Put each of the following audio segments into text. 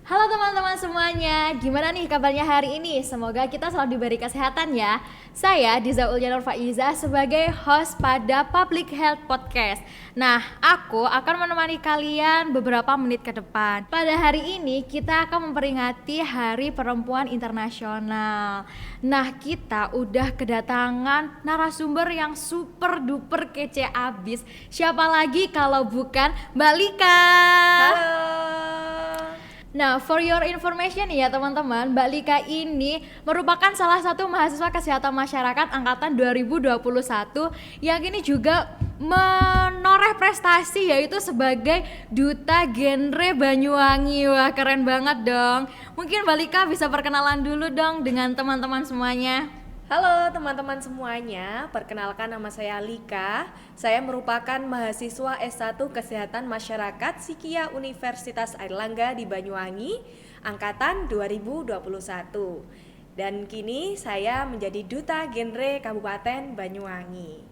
Halo teman-teman semuanya, gimana nih kabarnya hari ini? Semoga kita selalu diberi kesehatan ya. Saya Diza Ulyanur Faiza sebagai host pada Public Health Podcast. Nah, aku akan menemani kalian beberapa menit ke depan. Pada hari ini kita akan memperingati Hari Perempuan Internasional. Nah, kita udah kedatangan narasumber yang super duper kece abis. Siapa lagi kalau bukan Mbak Lika? Halo. Nah, for your information ya teman-teman, Mbak Lika ini merupakan salah satu mahasiswa kesehatan masyarakat angkatan 2021 yang ini juga menoreh prestasi yaitu sebagai duta genre Banyuwangi. Wah, keren banget dong. Mungkin Mbak Lika bisa perkenalan dulu dong dengan teman-teman semuanya. Halo teman-teman semuanya, perkenalkan nama saya Lika. Saya merupakan mahasiswa S1 Kesehatan Masyarakat Sikia Universitas Airlangga di Banyuwangi, angkatan 2021. Dan kini saya menjadi duta genre Kabupaten Banyuwangi.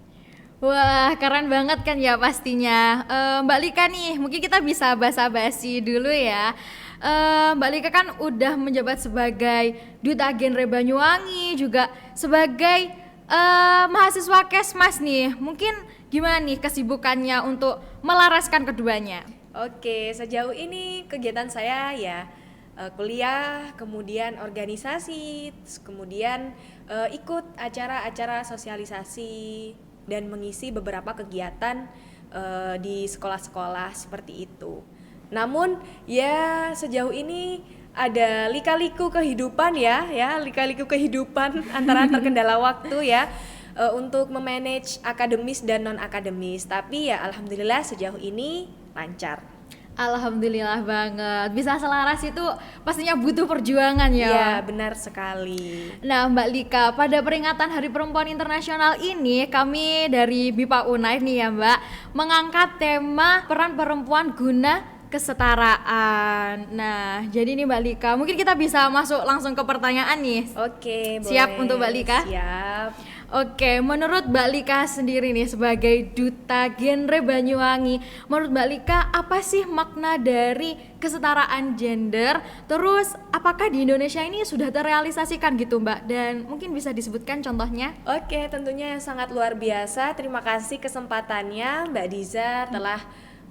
Wah, keren banget kan ya pastinya. Mbak Lika nih, mungkin kita bisa basa-basi dulu ya. Mbak Lika kan udah menjabat sebagai duta genre Banyuwangi, juga sebagai mahasiswa Kesmas nih. Mungkin gimana nih kesibukannya untuk melaraskan keduanya? Oke, sejauh ini kegiatan saya ya kuliah, kemudian organisasi, kemudian ikut acara-acara sosialisasi dan mengisi beberapa kegiatan di sekolah-sekolah seperti itu. Namun ya sejauh ini ada lika-liku kehidupan lika-liku kehidupan antara terkendala waktu ya untuk memanage akademis dan non akademis. Tapi ya alhamdulillah sejauh ini lancar. Alhamdulillah banget. Bisa selaras itu pastinya butuh perjuangan ya. Iya, benar sekali. Nah, Mbak Lika, pada peringatan Hari Perempuan Internasional ini kami dari BIPA Unair nih ya, Mbak, mengangkat tema peran perempuan guna kesetaraan. Nah, jadi nih Mbak Lika, mungkin kita bisa masuk langsung ke pertanyaan nih. Oke, Siap boleh. untuk Mbak Lika? Siap. Oke, menurut Mbak Lika sendiri nih sebagai duta genre Banyuwangi, menurut Mbak Lika apa sih makna dari kesetaraan gender? Terus apakah di Indonesia ini sudah terrealisasikan gitu Mbak? Dan mungkin bisa disebutkan contohnya? Oke, tentunya yang sangat luar biasa. Terima kasih kesempatannya Mbak Diza telah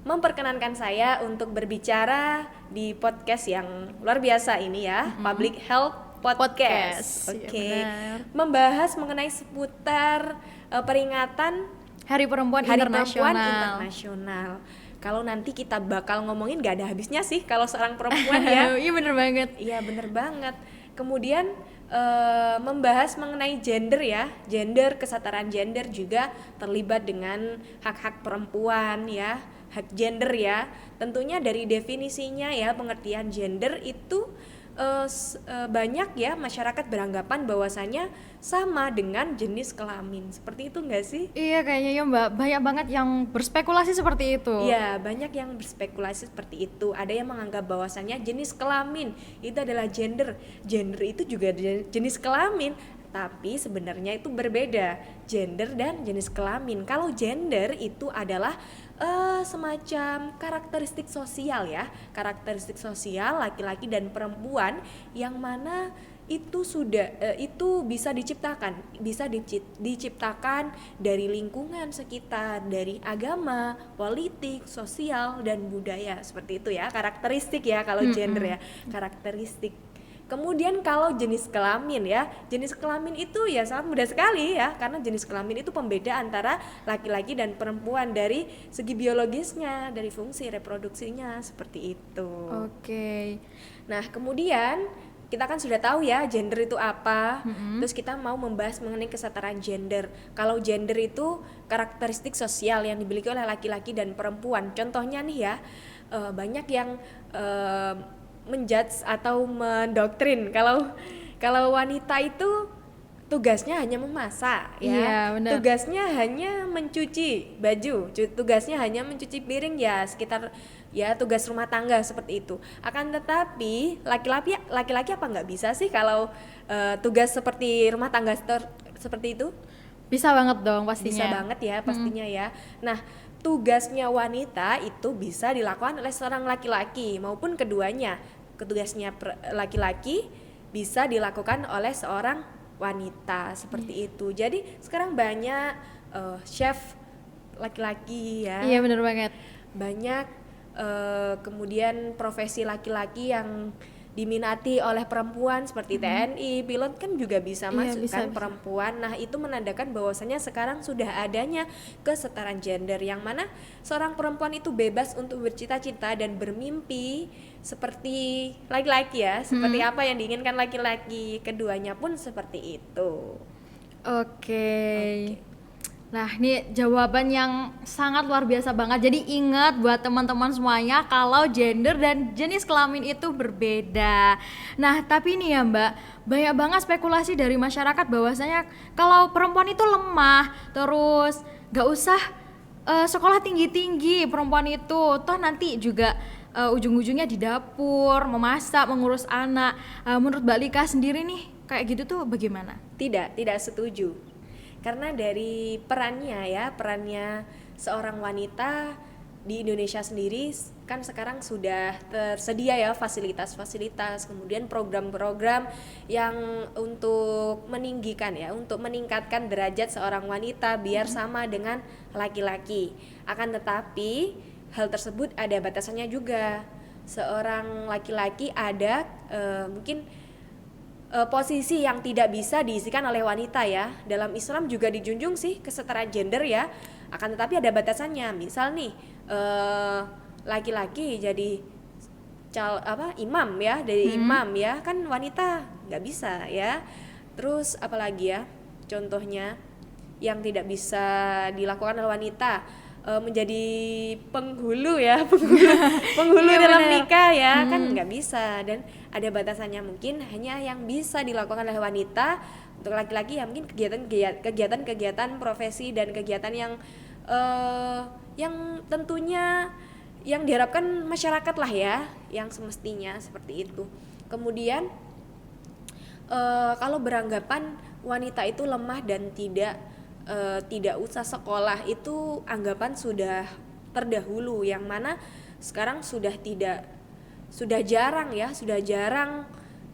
memperkenankan saya untuk berbicara di podcast yang luar biasa ini ya, Public Health Podcast. Oke. Ya, membahas mengenai seputar peringatan Hari Perempuan Hari Internasional. Perempuan Internasional. Kalau nanti kita bakal ngomongin gak ada habisnya sih kalau seorang perempuan ya. Iya bener banget. Iya bener banget. Kemudian membahas mengenai gender ya, gender, kesetaraan gender juga terlibat dengan hak-hak perempuan ya, hak gender ya. Tentunya dari definisinya ya, pengertian gender itu banyak ya masyarakat beranggapan bahwasanya sama dengan jenis kelamin. Seperti itu enggak sih? Iya kayaknya ya Mbak, banyak banget yang berspekulasi seperti itu. Iya, banyak yang berspekulasi seperti itu. Ada yang menganggap bahwasannya jenis kelamin itu adalah gender. Gender itu juga jenis kelamin, tapi sebenarnya itu berbeda. Gender dan jenis kelamin. Kalau gender itu adalah semacam karakteristik sosial ya, karakteristik sosial laki-laki dan perempuan yang mana itu sudah itu bisa diciptakan dari lingkungan sekitar, dari agama, politik, sosial dan budaya, seperti itu ya, karakteristik ya kalau gender ya, karakteristik. Kemudian kalau jenis kelamin ya, jenis kelamin itu ya sangat mudah sekali ya, karena jenis kelamin itu pembeda antara laki-laki dan perempuan dari segi biologisnya, dari fungsi reproduksinya, seperti itu. Oke. Nah kemudian kita kan sudah tahu ya gender itu apa, terus kita mau membahas mengenai kesetaraan gender. Kalau gender itu karakteristik sosial yang dimiliki oleh laki-laki dan perempuan. Contohnya nih ya, banyak yang menjudge atau mendoktrin kalau wanita itu tugasnya hanya memasak ya, Iya, benar. tugasnya hanya mencuci baju, tugasnya hanya mencuci piring ya, sekitar ya tugas rumah tangga seperti itu. Akan tetapi laki-laki apa nggak bisa sih kalau tugas seperti rumah tangga seperti itu? Bisa banget dong pastinya. Bisa banget ya pastinya ya. Nah, tugasnya wanita itu bisa dilakukan oleh seorang laki-laki maupun keduanya. tugasnya laki-laki bisa dilakukan oleh seorang wanita seperti itu. Jadi sekarang banyak chef laki-laki ya. Iya benar banget. Banyak kemudian profesi laki-laki yang diminati oleh perempuan seperti TNI, pilot kan juga bisa masuk kan perempuan. Nah, itu menandakan bahwasanya sekarang sudah adanya kesetaraan gender yang mana seorang perempuan itu bebas untuk bercita-cita dan bermimpi seperti laki-laki ya, seperti apa yang diinginkan laki-laki. Keduanya pun seperti itu. Oke. Nah, ini jawaban yang sangat luar biasa banget. Jadi ingat buat teman-teman semuanya kalau gender dan jenis kelamin itu berbeda. Nah, tapi nih ya Mbak, banyak banget spekulasi dari masyarakat bahwasanya kalau perempuan itu lemah, terus gak usah sekolah tinggi-tinggi perempuan itu. Toh nanti juga ujung-ujungnya di dapur, memasak, mengurus anak. Menurut Mbak Lika sendiri nih, kayak gitu tuh bagaimana? Tidak setuju. Karena dari perannya seorang wanita di Indonesia sendiri kan sekarang sudah tersedia ya fasilitas-fasilitas, kemudian program-program yang untuk untuk meningkatkan derajat seorang wanita biar sama dengan laki-laki. Akan tetapi hal tersebut ada batasannya juga. Seorang laki-laki ada mungkin posisi yang tidak bisa diisikan oleh wanita ya. Dalam Islam juga dijunjung sih kesetaraan gender ya. Akan tetapi ada batasannya. Misal nih laki-laki jadi imam ya, imam ya, kan wanita nggak bisa ya. Terus apalagi ya contohnya yang tidak bisa dilakukan oleh wanita, menjadi penghulu ya, penghulu iya, dalam bener. nikah ya, kan nggak bisa. Dan ada batasannya, mungkin hanya yang bisa dilakukan oleh wanita. Untuk laki-laki ya mungkin kegiatan profesi dan kegiatan yang tentunya yang diharapkan masyarakat lah ya, yang semestinya seperti itu. Kemudian kalau beranggapan wanita itu lemah dan tidak usah sekolah, itu anggapan sudah terdahulu, yang mana sekarang sudah jarang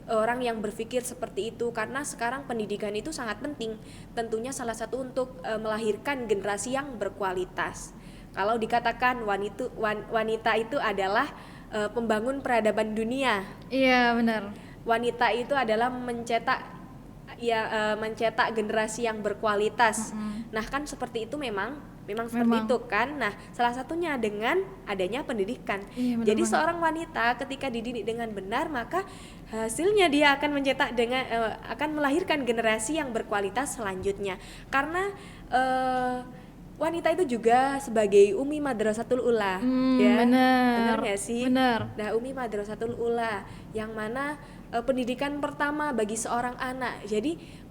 orang yang berpikir seperti itu, karena sekarang pendidikan itu sangat penting, tentunya salah satu untuk melahirkan generasi yang berkualitas. Kalau dikatakan wanita itu adalah pembangun peradaban dunia. Iya benar. Wanita itu adalah mencetak generasi yang berkualitas. Nah, kan seperti itu memang seperti itu kan. Nah, salah satunya dengan adanya pendidikan. Iya, jadi banget. seorang wanita ketika dididik dengan benar, maka hasilnya dia akan akan melahirkan generasi yang berkualitas selanjutnya. Karena wanita itu juga sebagai Umi Madrasatul Ula, ya. Benar nggak sih? Benar. Nah, Umi Madrasatul Ula yang mana pendidikan pertama bagi seorang anak. Jadi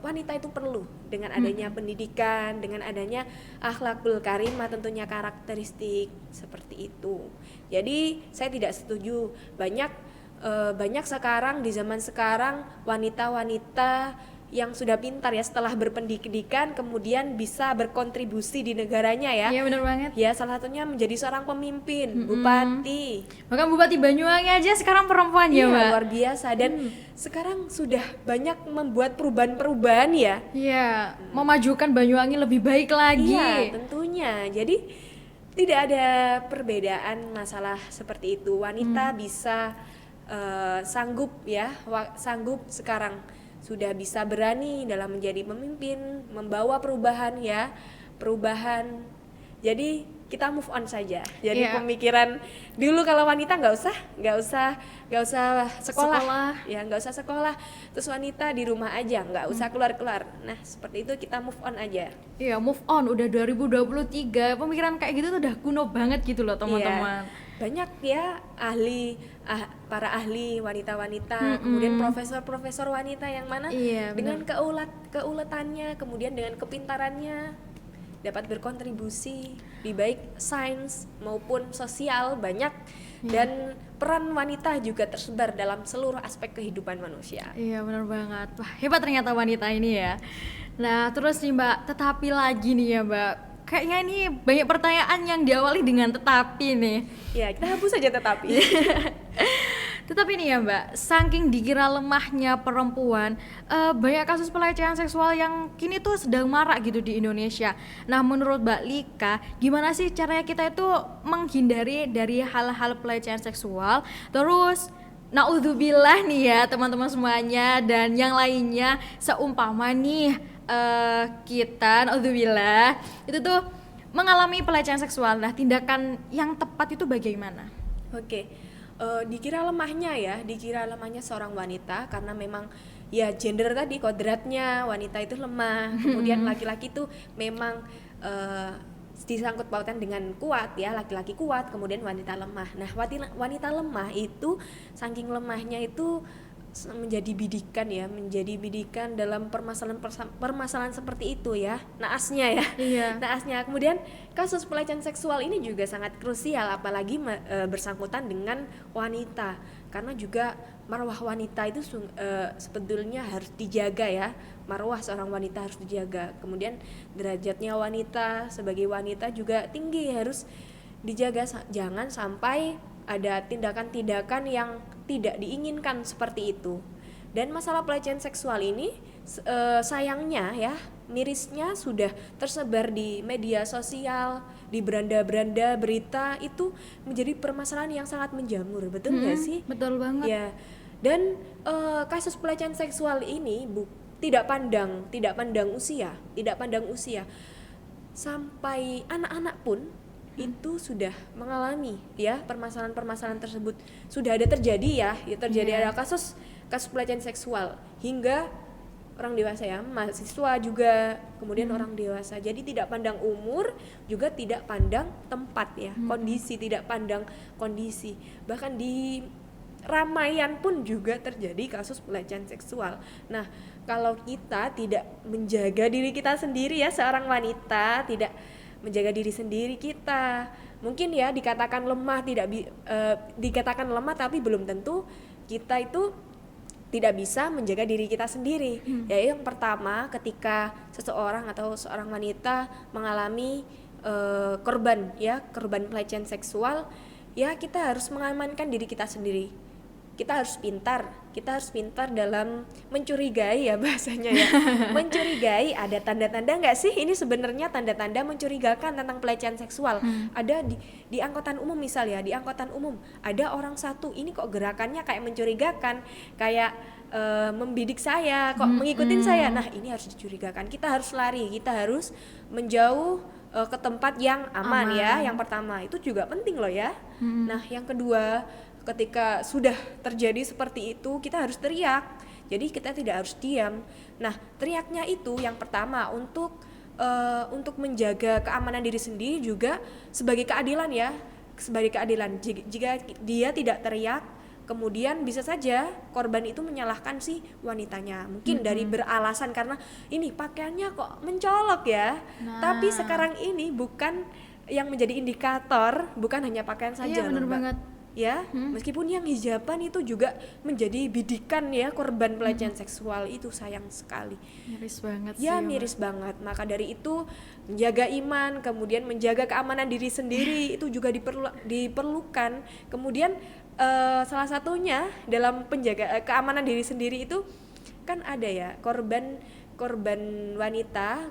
wanita itu perlu dengan adanya pendidikan, dengan adanya akhlakul karimah, tentunya karakteristik seperti itu. Jadi saya tidak setuju banyak sekarang di zaman sekarang wanita-wanita yang sudah pintar ya, setelah berpendidikan kemudian bisa berkontribusi di negaranya ya. Iya benar banget. Ya, salah satunya menjadi seorang pemimpin, bupati. Bahkan Bupati Banyuwangi aja sekarang perempuan ya, Iya, Mbak. luar biasa. Dan sekarang sudah banyak membuat perubahan-perubahan ya. Iya, memajukan Banyuwangi lebih baik lagi. Iya, tentunya. Jadi tidak ada perbedaan masalah seperti itu. Wanita bisa sanggup sekarang sudah bisa berani dalam menjadi pemimpin, membawa perubahan. Jadi kita move on saja. Jadi pemikiran dulu kalau wanita nggak usah sekolah. Ya, nggak usah sekolah. Terus wanita di rumah aja, nggak usah keluar. Nah, seperti itu kita move on aja. Iya, move on, udah 2023. Pemikiran kayak gitu tuh udah kuno banget gitu loh, teman-teman. Iya. Banyak ya para ahli wanita-wanita, kemudian profesor-profesor wanita yang mana dengan keuletannya, kemudian dengan kepintarannya dapat berkontribusi di baik sains maupun sosial banyak. Dan peran wanita juga tersebar dalam seluruh aspek kehidupan manusia. Iya benar banget. Wah, hebat ternyata wanita ini ya. Nah terus nih Mbak, tetapi lagi nih ya Mbak, kayaknya ini banyak pertanyaan yang diawali dengan tetapi nih. Ya, kita hapus saja tetapi. Tetapi nih ya Mbak, saking dikira lemahnya perempuan, banyak kasus pelecehan seksual yang kini tuh sedang marak gitu di Indonesia. Nah menurut Mbak Lika, gimana sih caranya kita itu menghindari dari hal-hal pelecehan seksual? Terus naudzubillah nih ya teman-teman semuanya dan yang lainnya, seumpama nih kita naudzubillah itu tuh mengalami pelecehan seksual. Nah tindakan yang tepat itu bagaimana? Oke, dikira lemahnya seorang wanita karena memang ya gender tadi kodratnya wanita itu lemah, kemudian laki-laki itu memang disangkut pautan dengan kuat ya, laki-laki kuat, kemudian wanita lemah. Nah, wanita lemah itu saking lemahnya itu menjadi bidikan dalam permasalahan seperti itu ya, naasnya ya. Iya. Naasnya. Kemudian kasus pelecehan seksual ini juga sangat krusial, apalagi bersangkutan dengan wanita, karena juga marwah wanita itu sebetulnya harus dijaga ya. Marwah seorang wanita harus dijaga, kemudian derajatnya wanita sebagai wanita juga tinggi, harus dijaga, jangan sampai ada tindakan-tindakan yang tidak diinginkan seperti itu. Dan masalah pelecehan seksual ini sayangnya ya, mirisnya sudah tersebar di media sosial, di beranda-beranda berita, itu menjadi permasalahan yang sangat menjamur, betul nggak sih? Betul banget. Ya. Dan kasus pelecehan seksual ini tidak pandang usia, sampai anak-anak pun itu sudah mengalami ya permasalahan-permasalahan tersebut, sudah ada terjadi ada kasus pelecehan seksual hingga orang dewasa ya, mahasiswa juga, kemudian orang dewasa. Jadi tidak pandang umur, juga tidak pandang tempat ya, tidak pandang kondisi. Bahkan di ramaian pun juga terjadi kasus pelecehan seksual. Nah, kalau kita tidak menjaga diri kita sendiri ya, seorang wanita tidak menjaga diri sendiri, kita mungkin ya dikatakan lemah, dikatakan lemah, tapi belum tentu kita itu tidak bisa menjaga diri kita sendiri. Ya, yang pertama, ketika seseorang atau seorang wanita mengalami korban pelecehan seksual, ya kita harus mengamankan diri kita sendiri. Kita harus pintar dalam mencurigai ya, bahasanya ya. Mencurigai, ada tanda-tanda nggak sih ini sebenarnya tanda-tanda mencurigakan tentang pelecehan seksual. Ada di angkutan umum misal ya, di angkutan umum ada orang satu, ini kok gerakannya kayak mencurigakan, kayak membidik saya, kok mengikutin saya. Nah, ini harus dicurigakan. Kita harus lari, kita harus menjauh ke tempat yang aman ya. Yang pertama, itu juga penting loh ya. Nah, yang kedua, ketika sudah terjadi seperti itu, kita harus teriak. Jadi kita tidak harus diam. Nah, teriaknya itu yang pertama untuk menjaga keamanan diri sendiri, juga sebagai keadilan ya. Sebagai keadilan. Jika dia tidak teriak, kemudian bisa saja korban itu menyalahkan si wanitanya. Mungkin dari beralasan karena ini pakaiannya kok mencolok ya. Tapi sekarang ini bukan yang menjadi indikator, bukan hanya pakaian saja. Iya, benar banget. Ya, meskipun yang hijaban itu juga menjadi bidikan ya korban pelecehan seksual, itu sayang sekali. Miris banget ya, sih. Miris banget. Maka dari itu menjaga iman, kemudian menjaga keamanan diri sendiri itu juga diperlukan. Kemudian salah satunya dalam penjaga keamanan diri sendiri itu kan ada ya korban wanita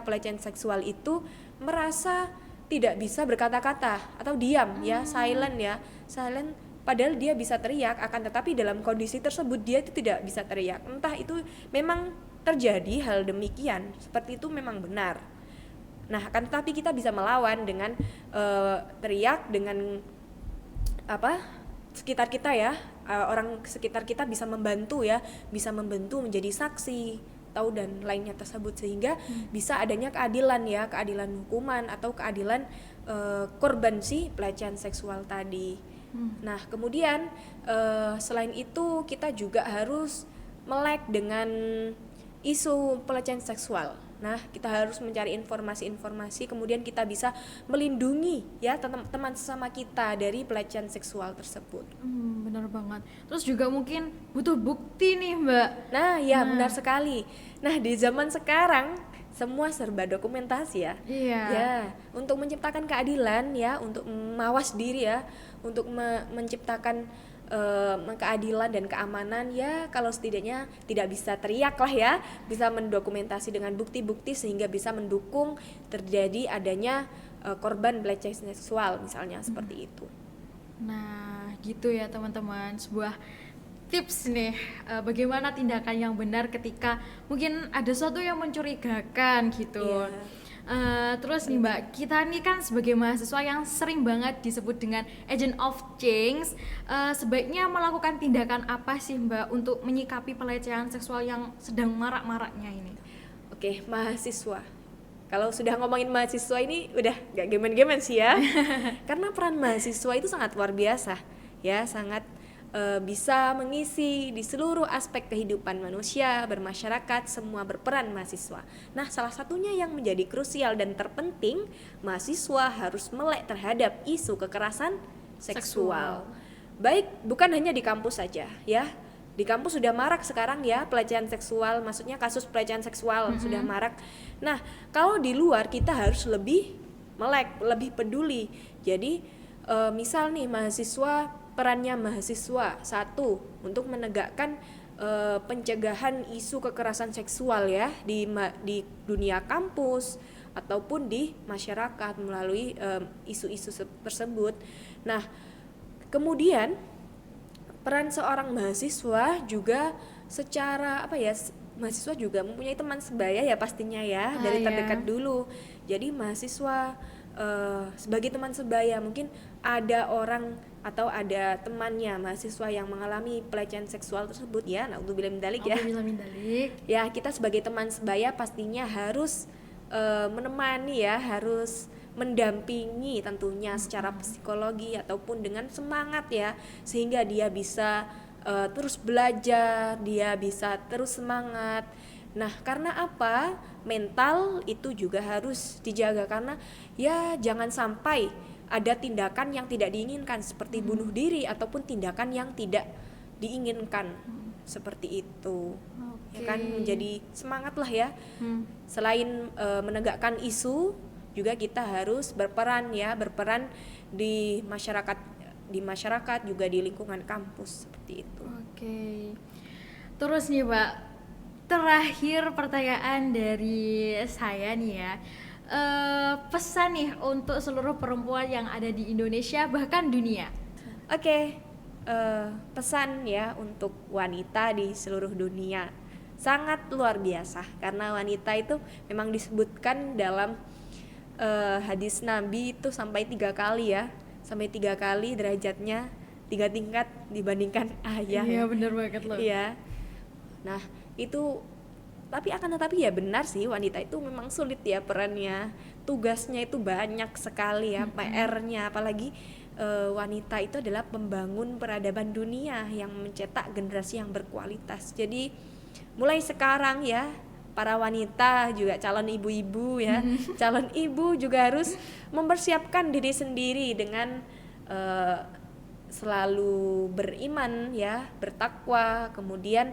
pelecehan seksual itu merasa tidak bisa berkata-kata atau diam ya, silent, padahal dia bisa teriak, akan tetapi dalam kondisi tersebut dia itu tidak bisa teriak. Entah itu memang terjadi hal demikian, seperti itu memang benar. Nah, akan tetapi kita bisa melawan dengan teriak, dengan sekitar kita ya, orang sekitar kita bisa membantu menjadi saksi tahu dan lainnya tersebut, sehingga bisa adanya keadilan hukuman atau keadilan korban si pelecehan seksual tadi. Nah, kemudian selain itu kita juga harus melek dengan isu pelecehan seksual. Nah, kita harus mencari informasi-informasi, kemudian kita bisa melindungi ya teman sesama kita dari pelecehan seksual tersebut. Benar banget. Terus juga mungkin butuh bukti nih, Mbak. Nah, benar sekali. Nah, di zaman sekarang semua serba dokumentasi ya. Iya. Ya, untuk menciptakan keadilan ya, untuk mawas diri ya, untuk menciptakan keadilan dan keamanan, ya kalau setidaknya tidak bisa teriak lah ya, bisa mendokumentasi dengan bukti-bukti sehingga bisa mendukung terjadi adanya korban pelecehan seksual misalnya seperti itu. Nah, gitu ya teman-teman, sebuah tips nih bagaimana tindakan yang benar ketika mungkin ada sesuatu yang mencurigakan gitu. Terus nih Mbak, kita nih kan sebagai mahasiswa yang sering banget disebut dengan agent of change, sebaiknya melakukan tindakan apa sih Mbak untuk menyikapi pelecehan seksual yang sedang marak-maraknya ini? Oke, mahasiswa. Kalau sudah ngomongin mahasiswa ini udah gak gemen-gemen sih ya. Karena peran mahasiswa itu sangat luar biasa ya, sangat bisa mengisi di seluruh aspek kehidupan manusia, bermasyarakat, semua berperan mahasiswa. Nah, salah satunya yang menjadi krusial dan terpenting, mahasiswa harus melek terhadap isu kekerasan seksual. Baik, bukan hanya di kampus saja ya. Di kampus sudah marak sekarang ya pelecehan seksual, maksudnya kasus pelecehan seksual sudah marak. Nah, kalau di luar kita harus lebih melek, lebih peduli. Jadi misal nih mahasiswa, perannya mahasiswa satu untuk menegakkan pencegahan isu kekerasan seksual ya di dunia kampus ataupun di masyarakat melalui isu-isu tersebut. Nah, kemudian peran seorang mahasiswa juga secara mahasiswa juga mempunyai teman sebaya ya pastinya ya, dari terdekat dulu. Jadi mahasiswa sebagai teman sebaya, mungkin ada orang atau ada temannya mahasiswa yang mengalami pelecehan seksual tersebut ya, naudzubillah min dzalik ya. Ya, kita sebagai teman sebaya pastinya harus menemani ya, harus mendampingi tentunya secara psikologi ataupun dengan semangat ya, sehingga dia bisa terus belajar, dia bisa terus semangat. Nah, karena apa? Mental itu juga harus dijaga, karena ya jangan sampai ada tindakan yang tidak diinginkan seperti bunuh diri ataupun tindakan yang tidak diinginkan seperti itu. Ya kan, menjadi semangat lah ya. Selain menegakkan isu, juga kita harus berperan di masyarakat juga di lingkungan kampus seperti itu. Terus nih Mbak, terakhir pertanyaan dari saya nih ya, pesan nih untuk seluruh perempuan yang ada di Indonesia bahkan dunia. Pesan ya untuk wanita di seluruh dunia sangat luar biasa, karena wanita itu memang disebutkan dalam hadis Nabi itu sampai 3 kali ya, sampai 3 kali derajatnya 3 tingkat dibandingkan ayah. Iya, benar banget loh. Iya. Nah, itu tetapi ya benar sih, wanita itu memang sulit ya perannya, tugasnya itu banyak sekali ya, PR-nya, apalagi wanita itu adalah pembangun peradaban dunia yang mencetak generasi yang berkualitas. Jadi mulai sekarang ya, para wanita juga calon ibu-ibu ya, calon ibu juga harus mempersiapkan diri sendiri dengan selalu beriman ya, bertakwa, kemudian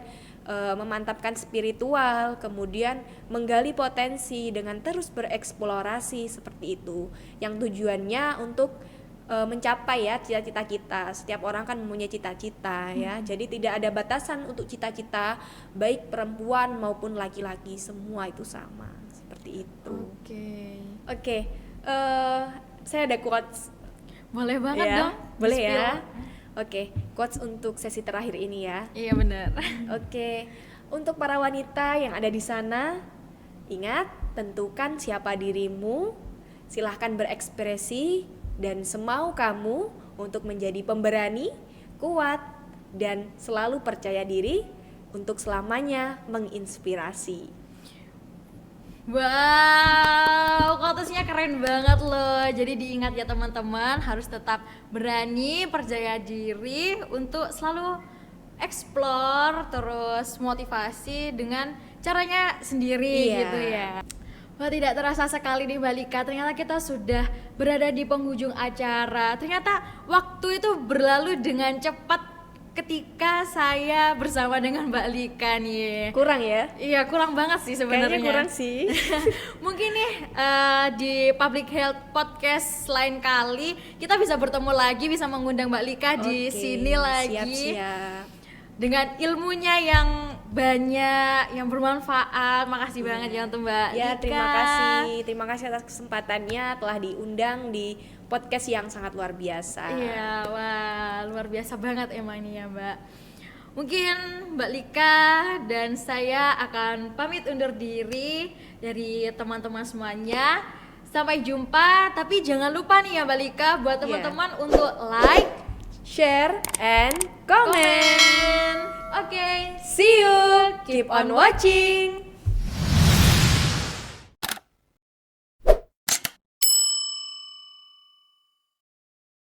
memantapkan spiritual, kemudian menggali potensi dengan terus bereksplorasi seperti itu, yang tujuannya untuk mencapai ya cita-cita kita. Setiap orang kan mempunyai cita-cita ya, jadi tidak ada batasan untuk cita-cita, baik perempuan maupun laki-laki, semua itu sama seperti itu. Oke, saya ada quotes. Boleh banget ya, dong. Boleh ya. Oke, quotes untuk sesi terakhir ini ya. Iya benar. Oke, untuk para wanita yang ada di sana, ingat, tentukan siapa dirimu, silahkan berekspresi dan semau kamu untuk menjadi pemberani, kuat, dan selalu percaya diri untuk selamanya menginspirasi. Wow, quotesnya keren banget loh. Jadi diingat ya teman-teman, harus tetap berani, percaya diri untuk selalu explore, terus motivasi dengan caranya sendiri gitu ya. Wah, tidak terasa sekali nih Mbak Lika, ternyata kita sudah berada di penghujung acara. Ternyata waktu itu berlalu dengan cepat ketika saya bersama dengan Mbak Lika nih. Kurang ya? Iya, kurang banget sih sebenarnya. Kayaknya kurang sih. Mungkin nih di Public Health Podcast lain kali kita bisa bertemu lagi, bisa mengundang Mbak Lika di sini lagi. Siap-siap. Dengan ilmunya yang banyak, yang bermanfaat. Makasih banget ya untuk Mbak Ya, Lika. terima kasih atas kesempatannya telah diundang di podcast yang sangat luar biasa. Iya, wah luar biasa banget emang ini ya Mbak. Mungkin Mbak Lika dan saya akan pamit undur diri dari teman-teman semuanya. Sampai jumpa, tapi jangan lupa nih ya Mbak Lika buat teman-teman untuk like, share, and comment. Oke, See you. Keep on watching.